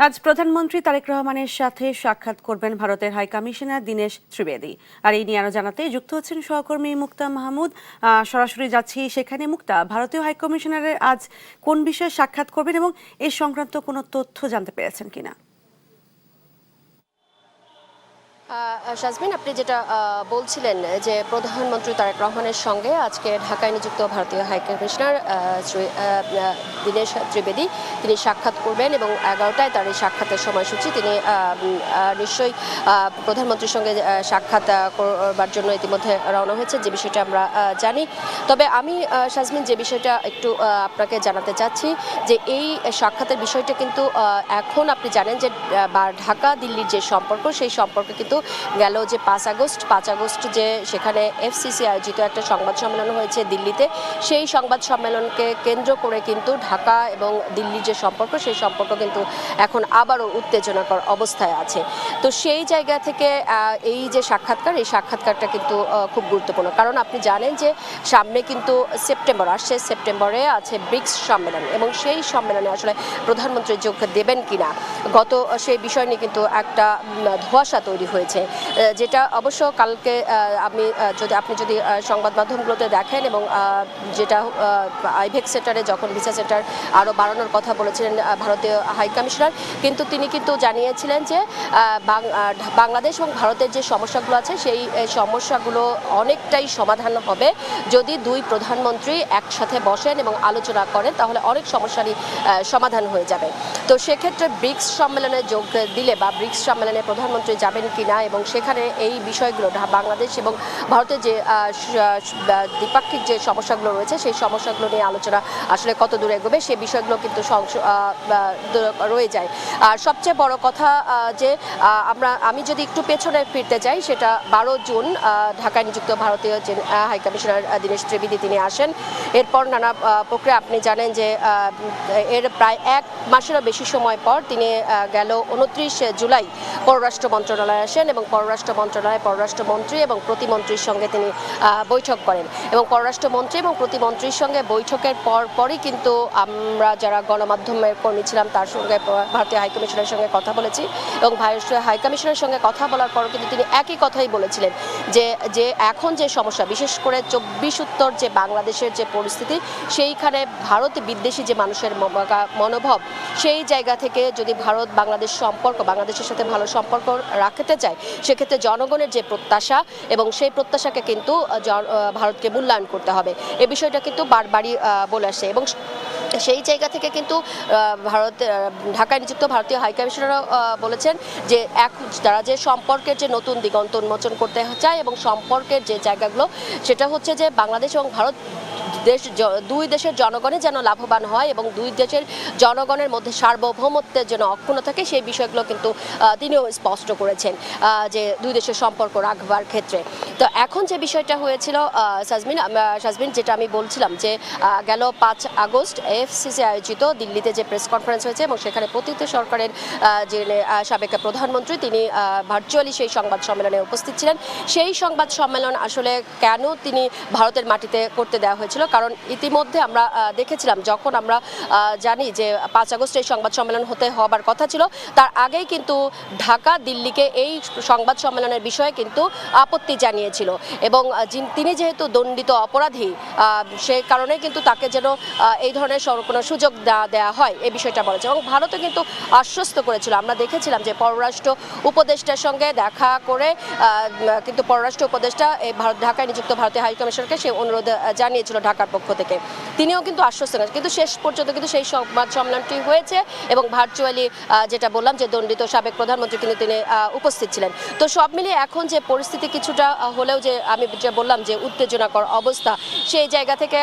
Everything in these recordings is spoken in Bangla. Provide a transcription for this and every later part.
আজ প্রধানমন্ত্রী তারেক রহমানের সাথে সাক্ষাৎ করবেন ভারতের হাই কমিশনার দীনেশ ত্রিবেদী। আর এই নিয়ে আরো জানাতে যুক্ত হচ্ছেন সহকর্মী মুক্তা মাহমুদ। সরাসরি যাচ্ছি সেখানে। মুক্তা, ভারতীয় হাই কমিশনারের আজ কোন বিষয়ে সাক্ষাৎ করবেন এবং এ সংক্রান্ত কোনো তথ্য জানতে পেরেছেন কিনা? শাজমিন, আপনি যেটা বলছিলেন যে প্রধানমন্ত্রী তারেক রহমানের সঙ্গে আজকে ঢাকায় নিযুক্ত ভারতীয় হাই কমিশনার দীনেশ ত্রিবেদী তিনি সাক্ষাৎ করবেন এবং 11টায় তার এই সাক্ষাতের সময়সূচি। তিনি নিশ্চয়ই প্রধানমন্ত্রীর সঙ্গে সাক্ষাৎ করবার জন্য ইতিমধ্যে রওনা হয়েছে, যে বিষয়টা আমরা জানি। তবে আমি শাজমিন যে বিষয়টা একটু আপনাকে জানাতে চাচ্ছি যে এই সাক্ষাতের বিষয়টা কিন্তু এখন আপনি জানেন যে ঢাকা দিল্লির যে সম্পর্ক, সেই সম্পর্কে কিন্তু গেল যে 5 আগস্ট যে সেখানে এফসিসি আয়োজিত একটা সংবাদ সম্মেলন হয়েছে দিল্লিতে, সেই সংবাদ সম্মেলনকে কেন্দ্র করে কিন্তু ঢাকা এবং দিল্লির যে সম্পর্ক, সেই সম্পর্ক কিন্তু এখন আবারও উত্তেজনাকর অবস্থায় আছে। তো সেই জায়গা থেকে এই যে সাক্ষাৎকার, এই সাক্ষাৎকারটা কিন্তু খুব গুরুত্বপূর্ণ, কারণ আপনি জানেন যে সামনে কিন্তু সেপ্টেম্বর আসছে, সেপ্টেম্বরে আছে ব্রিক্স সম্মেলন এবং সেই সম্মেলনে আসলে প্রধানমন্ত্রী যোগ দেবেন কিনা সেই বিষয় নিয়ে কিন্তু একটা ধোঁয়াশা তৈরি হয়েছে, যেটা অবশ্য কালকে আপনি যদি সংবাদ মাধ্যমগুলোতে দেখেন এবং যেটা আইভেক্স সেন্টারে যখন ভিসা সেন্টার আরও বাড়ানোর কথা বলেছিলেন ভারতীয় হাই কমিশনার, কিন্তু তিনি কিন্তু জানিয়েছিলেন যে বাংলাদেশ এবং ভারতের যে সমস্যাগুলো আছে সেই সমস্যাগুলো অনেকটাই সমাধান হবে যদি দুই প্রধানমন্ত্রী একসাথে বসেন এবং আলোচনা করেন, তাহলে অনেক সমস্যারই সমাধান হয়ে যাবে। তো সেক্ষেত্রে ব্রিক্স সম্মেলনে যোগ দিলে বা ব্রিক্স সম্মেলনে প্রধানমন্ত্রী যাবেন কিনা এবং সেখানে এই বিষয়গুলো বাংলাদেশ এবং ভারতের যে দ্বিপাক্ষিক যে সমস্যাগুলো রয়েছে, সেই সমস্যাগুলো নিয়ে আলোচনা আসলে কত দূরে এগোবে, সেই বিষয়গুলো কিন্তু রয়ে যায়। আর সবচেয়ে বড় কথা যে আমি যদি একটু পেছনে ফিরতে চাই, সেটা 12 জুন ঢাকায় নিযুক্ত ভারতীয় যে হাই কমিশনার দীনেশ ত্রিবেদী তিনি আসেন। এরপর নানা প্রক্রিয়া আপনি জানেন যে এর প্রায় 1 মাসেরও বেশি সময় পর তিনি গেল 29 জুলাই পররাষ্ট্র মন্ত্রণালয়ে আসেন এবং পররাষ্ট্র মন্ত্রণালয়ে পররাষ্ট্রমন্ত্রী এবং প্রতিমন্ত্রীর সঙ্গে তিনি বৈঠক করেন এবং পররাষ্ট্রমন্ত্রী এবং প্রতিমন্ত্রীর সঙ্গে বৈঠকের পরই কিন্তু আমরা যারা গণমাধ্যমের কর্মী ছিলাম তার সঙ্গে ভারতীয় হাইকমিশনের সঙ্গে কথা বলেছি এবং ভারতীয় হাইকমিশনের সঙ্গে কথা বলার পরও কিন্তু তিনি একই কথাই বলেছিলেন যে এখন যে সমস্যা, বিশেষ করে 24 উত্তর যে বাংলাদেশের যে পরিস্থিতি, সেইখানে ভারত বিদ্বেষী যে মানুষের মনোভাব, সেই জায়গা থেকে যদি ভারত বাংলাদেশ সম্পর্ক, বাংলাদেশের সাথে ভালো সম্পর্ক রাখতে চায়, সেক্ষেত্রে জনগণের যে প্রত্যাশা এবং সেই প্রত্যাশাকে কিন্তু ভারতকে মূল্যায়ন করতে হবে, এই বিষয়টা কিন্তু বারবারই বলে আসছে। এবং সেই জায়গা থেকে কিন্তু ঢাকায় নিযুক্ত ভারতীয় হাইকমিশনারও বলেছেন যে তারা যে সম্পর্কের যে নতুন দিগন্ত উন্মোচন করতে চায় এবং সম্পর্কের যে জায়গাগুলো, সেটা হচ্ছে যে বাংলাদেশ এবং ভারত দুই দেশের জনগণই যেন লাভবান হয় এবং দুই দেশের জনগণের মধ্যে সার্বভৌমত্বের জন্য অক্ষুণ্ণ থাকে, সেই বিষয়গুলো কিন্তু তিনিও স্পষ্ট করেছেন যে দুই দেশের সম্পর্ক রাখবার ক্ষেত্রে। তো এখন যে বিষয়টা হয়েছিল শাজমিন, যেটা আমি বলছিলাম যে গেল 5 আগস্ট এফসিসি আয়োজিত দিল্লিতে যে প্রেস কনফারেন্স হয়েছে এবং সেখানে প্রতিনিধি সরকারের যে সাবেক প্রধানমন্ত্রী তিনি ভার্চুয়ালি সেই সংবাদ সম্মেলনে উপস্থিত ছিলেন। সেই সংবাদ সম্মেলন আসলে কেন তিনি ভারতের মাটিতে করতে দেওয়া হয়েছিল, কারণ ইতিমধ্যে আমরা দেখেছিলাম যখন আমরা জানি যে 5 আগস্ট এই সংবাদ সম্মেলন হবার কথা ছিল, তার আগেই কিন্তু ঢাকা দিল্লিকে এই সংবাদ সম্মেলনের বিষয়ে কিন্তু আপত্তি জানিয়েছিল এবং তিনি যেহেতু দণ্ডিত অপরাধী, সেই কারণে কিন্তু তাকে যেন এই ধরনের কোনো সুযোগ দেওয়া হয়, এই বিষয়টা বলেছে এবং ভারতও কিন্তু আশ্বস্ত করেছিল। আমরা দেখেছিলাম যে পররাষ্ট্র উপদেষ্টার সঙ্গে দেখা করে কিন্তু পররাষ্ট্র উপদেষ্টা ঢাকায় নিযুক্ত ভারতীয় হাইকমিশনকে সে অনুরোধ জানিয়েছিল ঢাকার পক্ষ থেকে, তিনিও কিন্তু আশ্বস্ত করেন। কিন্তু শেষ পর্যন্ত কিন্তু সেই সংবাদ সম্মেলনটি হয়েছে এবং ভার্চুয়ালি যেটা বললাম যে দণ্ডিত সাবেক প্রধানমন্ত্রী কিন্তু তিনি উপস্থিত ছিলেন। তো সব মিলিয়ে এখন যে পরিস্থিতি কিছুটা হলেও যে আমি যে বললাম যে উত্তেজনাকর অবস্থা, সেই জায়গা থেকে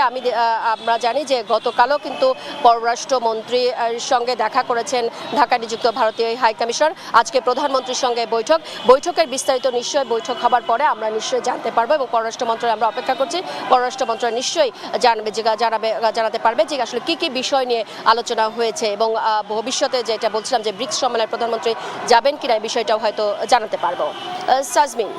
আমরা জানি যে গতকালও কিন্তু পররাষ্ট্রমন্ত্রীর সঙ্গে দেখা করেছেন ঢাকায় নিযুক্ত ভারতীয় হাই কমিশনার। আজকে প্রধানমন্ত্রীর সঙ্গে বৈঠকের বিস্তারিত নিশ্চয়ই বৈঠক হবার পরে আমরা নিশ্চয়ই জানতে পারবো এবং পররাষ্ট্র মন্ত্রণালয় আমরা অপেক্ষা করছি, পররাষ্ট্র মন্ত্রণালয় নিশ্চয়ই জানাতে পারবে যে আসলে কি বিষয় নিয়ে আলোচনা হয়েছে এবং ভবিষ্যতে যেটা বলছিলাম যে ব্রিক্স সম্মেলনে প্রধানমন্ত্রী যাবেন কিনা এই বিষয়টাও হয়তো জানাতে পারবো। সাজমিন।